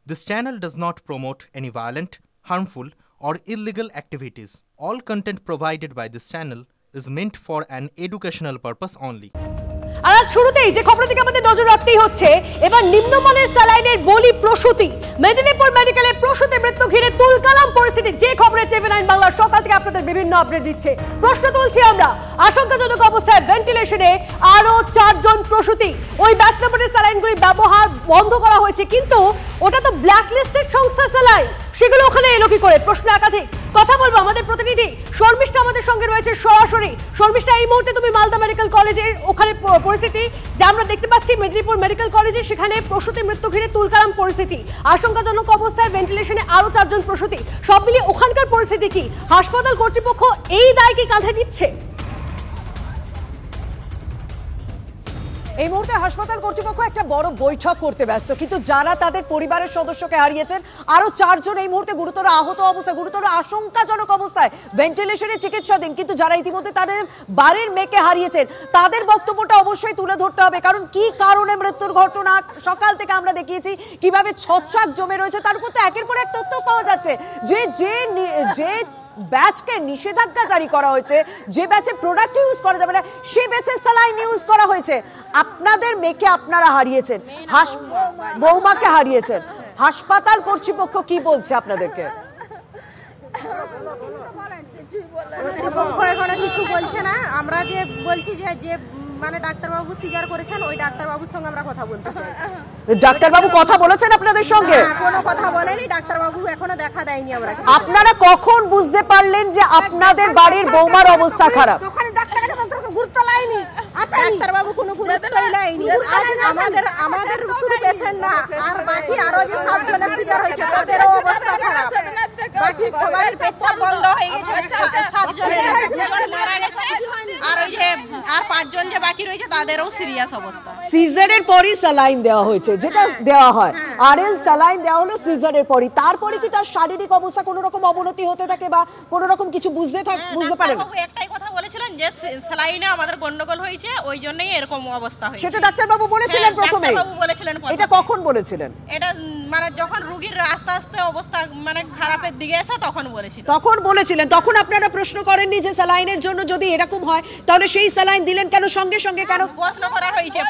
This channel does not promote any violent, harmful, or illegal activities. All content provided by this channel is meant for an educational purpose only. আর আজ শুরুতেই যে খবরের দিকে আমাদের নজর রাখতেই হচ্ছে, এবার নিম্নমানের স্যালাইনের বলি প্রসূতি। মেদিনীপুর মেডিকেলে প্রসূতি মৃত্যু ঘিরে তুলকালাম পরিস্থিতি। যে খবরে TV9 বাংলা সকাল থেকে আপনাদের বিভিন্ন আপডেট দিচ্ছে। প্রশ্ন তুলছি আমরা, আশঙ্কাজনক অবস্থায় ভেন্টিলেশনে আরো 4 জন প্রসূতি। ওই ব্যাচ নম্বরের স্যালাইনগুলি ব্যবহার বন্ধ করা হয়েছে, কিন্তু ওটা তো ব্ল্যাকলিস্টেড সংস্থার স্যালাইন, সেগুলো ওখানে এলো কি করে? প্রশ্ন একাধিক। কথা বলবো আমাদের প্রতিনিধি শর্মিষ্ঠা আমাদের সঙ্গে রয়েছে সরাসরি। শর্মিষ্ঠা, এই মুহূর্তে তুমি মালদা মেডিকেল কলেজের ওখানে পরিস্থিতি যা আমরা দেখতে পাচ্ছি, মেদিনীপুর মেডিকেল কলেজে সেখানে প্রসূতি মৃত্যু ঘিরে তুলকালাম পরিস্থিতি, আশঙ্কাজনক অবস্থায় ভেন্টিলেশনে আরো 4 জন প্রসূতি। সব মিলিয়ে ওখানকার পরিস্থিতি কি? হাসপাতাল কর্তৃপক্ষ এই দায় কি কাঁধে নিচ্ছে? এই মুহূর্তে হাসপাতাল কর্তৃপক্ষ একটা বড় বৈঠক করতে ব্যস্ত, কিন্তু যারা তাদের পরিবারের সদস্যকে হারিয়েছেন, আরো 4 জন এই মুহূর্তে গুরুতর আহত অবস্থায়, গুরুতর আশঙ্কাজনক অবস্থায় ভেন্টিলেশনে চিকিৎসাধীন। কিন্তু যারা ইতিমধ্যে তাদের বাড়ির মেয়েকে হারিয়েছেন, তাদের বক্তব্যটা অবশ্যই তুলে ধরতে হবে, কারণ কি কারণে মৃত্যুর ঘটনা সকাল থেকে আমরা দেখিয়েছি কিভাবে ছত্রাক জমে রয়েছে। তার উপর তো একের পর এক তথ্য পাওয়া যাচ্ছে যে যে ব্যাচকে নিষেধাজ্ঞা জারি করা হয়েছে, যে ব্যাচে প্রোডাক্ট ইউজ করা যাবে না, সেই ব্যাচে স্যালাইন ইউজ করা হয়েছে। আপনাদের মেয়েকে আপনারা হারিয়েছেন, বৌমাকে হারিয়েছেন, হাসপাতাল কর্তৃপক্ষ কি বলছে আপনাদেরকে? এখনো কিছু বলছে না। আমরা যে বলছি যে মানে ডাক্তারবাবু সিজার করেছেন, ওই ডাক্তারবাবুর সঙ্গে আমরা কথা বলতে চাই। ডাক্তারবাবু কথা বলেছেন আপনাদের সঙ্গে? কোনো কথা বলেনি ডাক্তারবাবু, এখনো দেখা দেয়নি। আমরা আপনারা কখন বুঝতে পারলেন যে আপনাদের বাড়ির বৌমার অবস্থা খারাপ? ওখানে ডাক্তারকে তো গুরুত্ব লাইনি, ডাক্তারবাবু কোনো গুরুত্বই লাইনি। আমাদের শুধু পেশেন্ট না, আর বাকি আরো যে 7 জনের সিজার হয়েছে তাদেরও অবস্থা খারাপ। বাকি সবার পেচ্ছাপ বন্ধ হয়ে গেছে, 7 জনের মারা গেছে, আর ওই যে আর 5 জন যে বাকি রয়েছে তাদেরও সিরিয়াস অবস্থা। সিজারের পরই স্যালাইন দেওয়া হয়েছে, যেটা দেওয়া হয় আরএল স্যালাইন দেওয়া হলো সিজারের পরই। তারপরে কি তার শারীরিক অবস্থা কোনো রকম অবনতি হতে থাকে বা কোনো রকম কিছু বুঝতে পারেন? ডাক্তারবাবু একটাই কথা বলেছিলেন যে স্যালাইনে আমাদের গন্ডগোল হয়েছে, ওই জন্যই এরকম অবস্থা হয়েছে। সেটা ডাক্তারবাবু বলেছিলেন প্রথমে? ডাক্তারবাবু বলেছিলেন। এটা কখন বলেছিলেন? এটা মানে যখন রোগীর আস্তে আস্তে অবস্থা মানে খারাপের দিকে এসে তখন বলেছিলেন। তখন বলেছিলেন? তখন আপনারা প্রশ্ন করেননি যে স্যালাইনের জন্য যদি এরকম হয় তাহলে সেই স্যালাইন দিলেন কেন সঙ্গে সঙ্গে? কেন প্রশ্ন করা হয়েছে?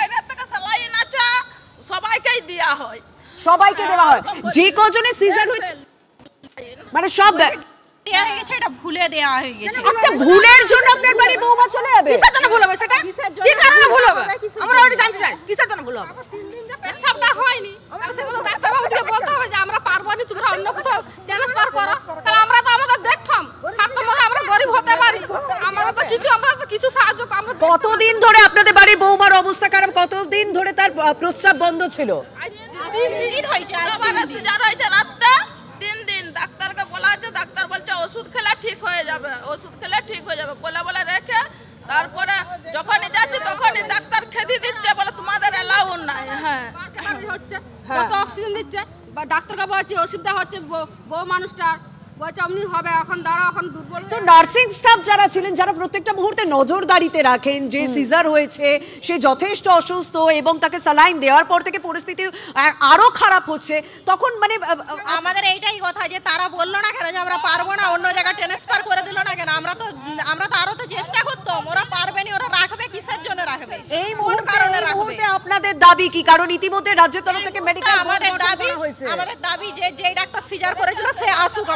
বাইরে থেকে স্যালাইন আছে, সবাইকেই দেয়া হয়, সবাইকে দেওয়া হয়। যে কজনে সিজার হয়েছে মানে সব দেয়া হয়ে গেছে, এটা ভুলে দেয়া হয়ে গেছে। একটা ভুলের জন্য আপনার বাড়ি বৌমা চলে যাবে? কিসের জন্য ভুল হবে সেটা? কি কারণে ভুল হবে আমরা ওটা জানতে চাই, কিসের জন্য ভুল হবে? 3 দিন যে পেছাবটা হয়নি, তাহলে সেগুলো ডাক্তারবাবুকে বলতে হবে যে আমরা পারবো না, তোমরা অন্য কোথাও ট্রান্সফার করো। তাহলে আমরা তো আমাদের দেখতাম ছাত্রমহলে আমরা গরিব হতে পারি, আমরা তো কিছু সাহায্য। আমরা কতদিন ধরে আপনাদের বাড়ির বৌমার অবস্থা খারাপ? কতদিন ধরে তার প্রস্রাব বন্ধ ছিল? 3 দিন হয়েছে। আবার সিজার হয়েছে রাতটা 3 দিন। ডাক্তারকে বলা আছে, ডাক্তার বলছে ওষুধ খেলে ঠিক হয়ে যাবে, ওষুধ খেলে ঠিক হয়ে যাবে বলে রেখে, তারপরে যখনই যাচ্ছে তখনই ডাক্তার খেতে দিচ্ছে, বলে তোমাদের এলাউ নাই। হ্যাঁ হচ্ছে যত অক্সিজেন দিচ্ছে বা ডাক্তারকে বলছে অসুবিধা হচ্ছে বউ মানুষটার, বলছে অমনি হবে, এখন দাঁড়াও, এখন দুর্বল। তো নার্সিং স্টাফ যারা ছিলেন, যারা প্রত্যেকটা মুহূর্তে নজরদারিতে রাখেন যে সিজার হয়েছে, সে যথেষ্ট অসুস্থ এবং তাকে স্যালাইন দেওয়ার পর থেকে পরিস্থিতি আরো খারাপ হচ্ছে, তখন মানে আমাদের এইটাই কথা যে তারা বললো না কেন যে আমরা পারবো না, অন্য জায়গায় ট্রান্সফার করে দিল না কেন? আমরা তো আরো তো চেষ্টা করতাম। ওরা পারবে না, ওরা রাখবে কিসের জন্য রাখবে? এই মুহূর্তে আপনাদের দাবি কি? কারণ ইতিমধ্যে রাজ্যের তরফ থেকে মেডিকেল আমাদের দাবি যে ডাক্তার সিজার করেছিল সে আসুক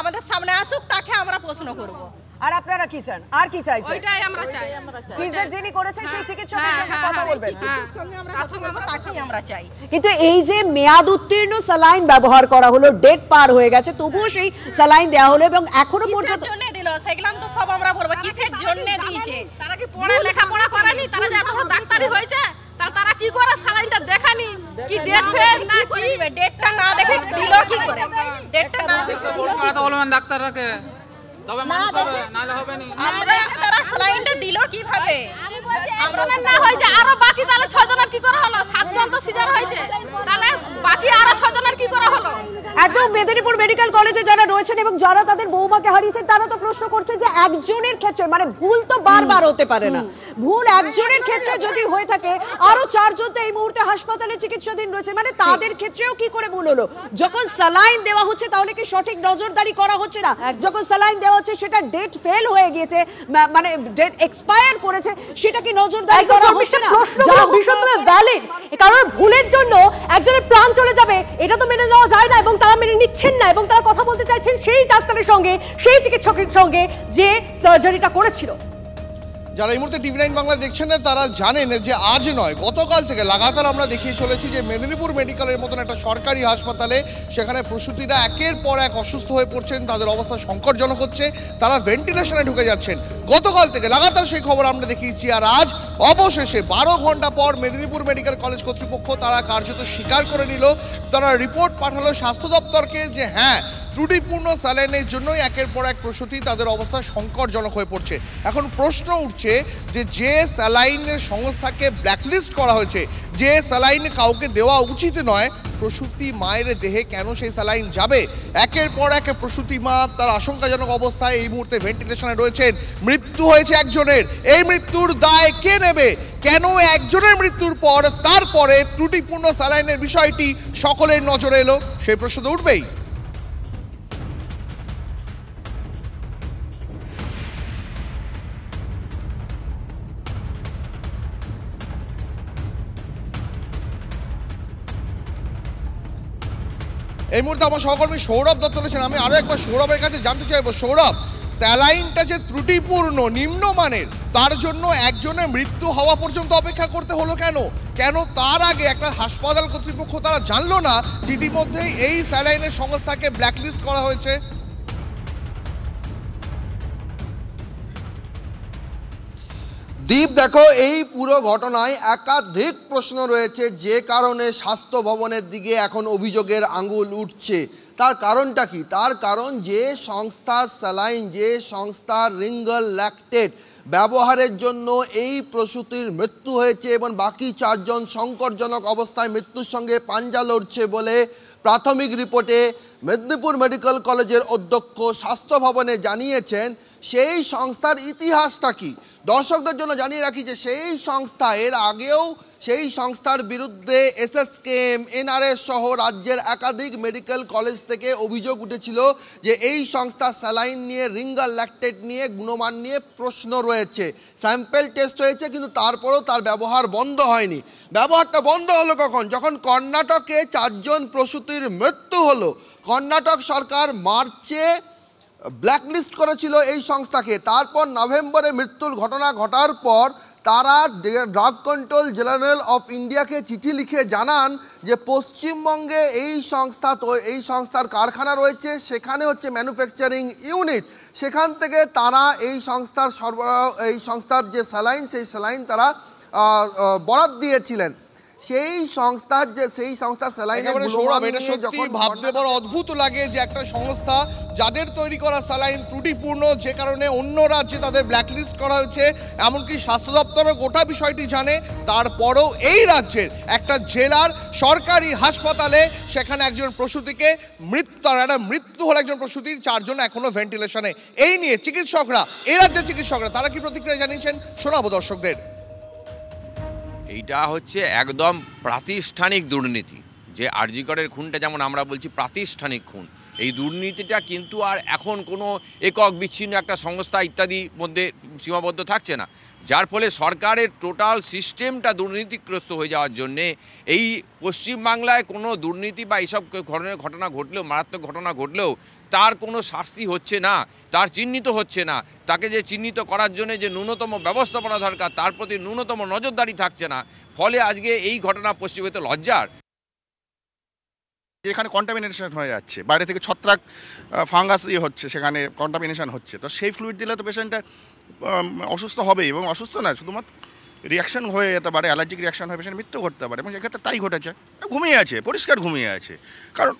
আমাদের সামনে আসুক, তাকে আমরা প্রশ্ন করব। আর আপনারা কি চান? আর কি চাইছেন? ওইটাই আমরা চাই। সিজার যিনি করেছেন সেই চিকিৎসকের সঙ্গে কথা বলবেন, তাকেই আমরা চাই। কিন্তু এই যে মেয়াদ উত্তীর্ণ স্যালাইন ব্যবহার করা হলো, ডেট পার হয়ে গেছে, তবুও সেই স্যালাইন দেওয়া হলো এবং এখনো পর্যন্ত জন্য দিল, সেগুলাম তো সব আমরা বলবো কিসের জন্য দিয়েছে। তারা কি লেখাপড়া করেনি? তারা যে এত বড় ডাক্তারি হয়েছে, তারা কি করে স্যালাইনটা দেখানি? কি ডেট ফেল না কি? ডেটটা না দেখে দিল কি করে? ডেটটা না দেখে বড় কথা বলবেন ডাক্তাররাকে, তবে মানুষ হবে, নালে হবে না। আমরা তারা স্যালাইনটা দিল কিভাবে? আমরা না হয়েছে আরো বাকি, তাহলে 6 জনের কি করে হলো? 7 জন তো সিজার হয়েছে, তাহলে বাকি আরো 6 জনের কি করে হলো? একদম মেদিনীপুর মেডিকেল কলেজে যারা রয়েছেন এবং যারা তাদের বৌমাকে হারিয়েছেন তারা তো প্রশ্ন করছে যে একজনের ক্ষেত্রে মানে ভুল তো বারবার হতে পারে না, ভুল একজনের ক্ষেত্রে যদি হয়ে থাকে আরো 4 জন তো এই মুহূর্তে হাসপাতালে চিকিৎসাধীন রয়েছে, মানে তাদের ক্ষেত্রেও কি করে ভুল হলো? যখন স্যালাইন দেওয়া হচ্ছে তাহলে কি সঠিক নজরদারি করা হচ্ছে না? যখন স্যালাইন দেওয়া হচ্ছে সেটা ডেট ফেল হয়ে গিয়েছে, মানে ডেট এক্সপায়ার করেছে, সেটা কি নজরদারি করা হচ্ছে না? প্রশ্নগুলো ভীষণভাবে ভ্যালিড, কারণ ভুলের জন্য একজনের প্রাণ চলে যাবে এটা তো মেনে নেওয়া যায় না, এবং তারা মেনে নিচ্ছেন না এবং তারা কথা বলতে চাইছেন সেই ডাক্তারের সঙ্গে, সেই চিকিৎসকের সঙ্গে যে সার্জারিটা করেছিল। যারা এই মুহূর্তে টিভি9 বাংলা দেখছেন না তারা জানেন যে আজ নয় গতকাল থেকে লাগাতার আমরা দেখিয়ে চলেছি যে মেদিনীপুর মেডিকেলের মতন একটা সরকারি হাসপাতালে সেখানে প্রসূতিরা একের পর এক অসুস্থ হয়ে পড়ছেন, তাদের অবস্থা সংকটজনক হচ্ছে, তারা ভেন্টিলেশনে ঢুকে যাচ্ছেন। গতকাল থেকে লাগাতার সেই খবর আমরা দেখিয়েছি, আর আজ অবশেষে 12 ঘন্টা পর মেদিনীপুর মেডিকেল কলেজ কর্তৃপক্ষ তারা কার্যত স্বীকার করে নিল, তারা রিপোর্ট পাঠালো স্বাস্থ্য দপ্তরকে যে হ্যাঁ ত্রুটিপূর্ণ স্যালাইনের জন্যই একের পর এক প্রসূতি তাদের অবস্থা সংকটজনক হয়ে পড়ছে। এখন প্রশ্ন উঠছে যে স্যালাইনের সংস্থাকে ব্ল্যাকলিস্ট করা হয়েছে, যে স্যালাইন কাউকে দেওয়া উচিত নয়, প্রসূতি মায়ের দেহে কেন সেই স্যালাইন যাবে? একের পর এক প্রসূতি মা তার আশঙ্কাজনক অবস্থায় এই মুহূর্তে ভেন্টিলেশনে রয়েছেন, মৃত্যু হয়েছে একজনের, এই মৃত্যুর দায় কে নেবে? কেন একজনের মৃত্যুর পর তারপরে ত্রুটিপূর্ণ স্যালাইনের বিষয়টি সকলের নজরে এলো? সেই প্রশ্ন তো উঠবেই। এই মুহূর্তে আমার সহকর্মী সৌরভ দত্ত রয়েছেন, আমি আরো একবার সৌরভের কাছে জানতে চাইবো, সৌরভ স্যালাইনটা যে ত্রুটিপূর্ণ নিম্নমানের তার জন্য একজনের মৃত্যু হওয়া পর্যন্ত অপেক্ষা করতে হলো কেন? কেন তার আগে একটা হাসপাতাল কর্তৃপক্ষ তারা জানলো না যে ইতিমধ্যেই এই স্যালাইনের সংস্থাকে ব্ল্যাকলিস্ট করা হয়েছে? দীপ, দেখো এই পুরো ঘটনায় একাধিক প্রশ্ন রয়েছে, যে কারণে স্বাস্থ্য ভবনের দিকে এখন অভিযোগের আঙুল উঠছে। তার কারণটা কি? তার কারণ যে সংস্থার স্যালাইন, যে সংস্থার রিঙ্গল ল্যাকটেট ব্যবহারের জন্য এই প্রসূতির মৃত্যু হয়েছে এবং বাকি 4 জন সংকটজনক অবস্থায় মৃত্যুর সঙ্গে পাঞ্জা লড়ছে বলে প্রাথমিক রিপোর্টে মেদিনীপুর মেডিকেল কলেজের অধ্যক্ষ স্বাস্থ্য ভবনে জানিয়েছেন। সেই সংস্থার ইতিহাসটা কি দর্শকদের জন্য জানিয়ে রাখি যে সেই সংস্থা এর আগেও সেই সংস্থার বিরুদ্ধে এসএসকেএম, এনআরএস সহ রাজ্যের একাধিক মেডিকেল কলেজ থেকে অভিযোগ উঠেছিল যে এই সংস্থা স্যালাইন নিয়ে, রিঙ্গল ল্যাকটেট নিয়ে, গুণমান নিয়ে প্রশ্ন রয়েছে। স্যাম্পেল টেস্ট হয়েছে কিন্তু তারপরেও তার ব্যবহার বন্ধ হয়নি। ব্যবহারটা বন্ধ হলো কখন? যখন কর্ণাটকে 4 জন প্রসূতির মৃত্যু হলো। কর্ণাটক সরকার মার্চে ব্ল্যাকলিস্ট করেছিল এই সংস্থাকে, তারপর নভেম্বরে মৃত্যুর ঘটনা ঘটার পর তারা ড্রাগ কন্ট্রোল জেনারেল অফ ইন্ডিয়াকে চিঠি লিখে জানান যে পশ্চিমবঙ্গে এই সংস্থার কারখানা রয়েছে, সেখানে হচ্ছে ম্যানুফ্যাকচারিং ইউনিট, সেখান থেকে তারা এই সংস্থার যে স্যালাইন, সেই স্যালাইন তারা বরাদ দিয়েছিলেন। সেই সংস্থার স্যালাইনের ভাবতে বড় অদ্ভুত লাগে যে একটা সংস্থা যাদের তৈরি করা স্যালাইন ত্রুটিপূর্ণ, যে কারণে অন্য রাজ্যে তাদের ব্ল্যাকলিস্ট করা হয়েছে, এমনকি স্বাস্থ্য দপ্তরও গোটা বিষয়টি জানে, তারপরও এই রাজ্যের একটা জেলার সরকারি হাসপাতালে সেখানে একজন প্রসূতিকে মৃত্যু হলো একজন প্রসূতির, 4 জন এখনো ভেন্টিলেশনে। এই নিয়ে চিকিৎসকরা, এই রাজ্যের চিকিৎসকরা তারা কি প্রতিক্রিয়া জানিয়েছেন শোনাবো দর্শকদের। এইটা হচ্ছে একদম প্রাতিষ্ঠানিক দুর্নীতি। যে আরজি করের খুনটা যেমন আমরা বলছি প্রাতিষ্ঠানিক খুন, এই দুর্নীতিটা কিন্তু আর এখন কোনো একক বিচ্ছিন্ন একটা সংস্থা ইত্যাদি মধ্যে সীমাবদ্ধ থাকছে না, যার ফলে সরকারের টোটাল সিস্টেমটা দুর্নীতিগ্রস্ত হয়ে যাওয়ার জন্যে এই পশ্চিমবাংলায় কোনো দুর্নীতি বা এইসব ধরনের ঘটনা ঘটলেও, মারাত্মক ঘটনা ঘটলেও তার কোনো শাস্তি হচ্ছে না, তার চিহ্নিত হচ্ছে না, তাকে যে চিহ্নিত করার জন্য যে ন্যূনতম ব্যবস্থাপনা দরকার তার প্রতি ন্যূনতম নজরদারি থাকছে না, ফলে আজকে এই ঘটনা পশ্চিমবঙ্গে লজ্জার। যেখানে কন্টামিনেশন হয়ে যাচ্ছে, বাইরে থেকে ছত্রাক ফাঙ্গাস হচ্ছে, সেখানে কন্টামিনেশন হচ্ছে, তো সেই ফ্লুইড দিলে তো পেশেন্টটা অসুস্থ হবে, এবং অসুস্থ না শুধুমাত্র রিয়াকশন হয়ে যেতে পারে, অ্যালার্জিক রিয়াকশন হয়ে পেশেন্ট মৃত্যু ঘটতে পারে, এবং সেক্ষেত্রে তাই ঘটেছে। ঘুমিয়ে আছে, পরিষ্কার ঘুমিয়ে আছে, কারণ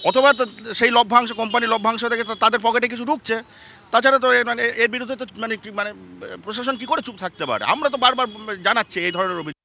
অথবা তো সেই লভ্যাংশ, কোম্পানির লভ্যাংশ থেকে তাদের পকেটে কিছু ঢুকছে। তাছাড়া তো মানে এর বিরুদ্ধে তো মানে প্রশাসন কী করে চুপ থাকতে পারে? আমরা তো বারবার জানাচ্ছি এই ধরনের অভিযোগ।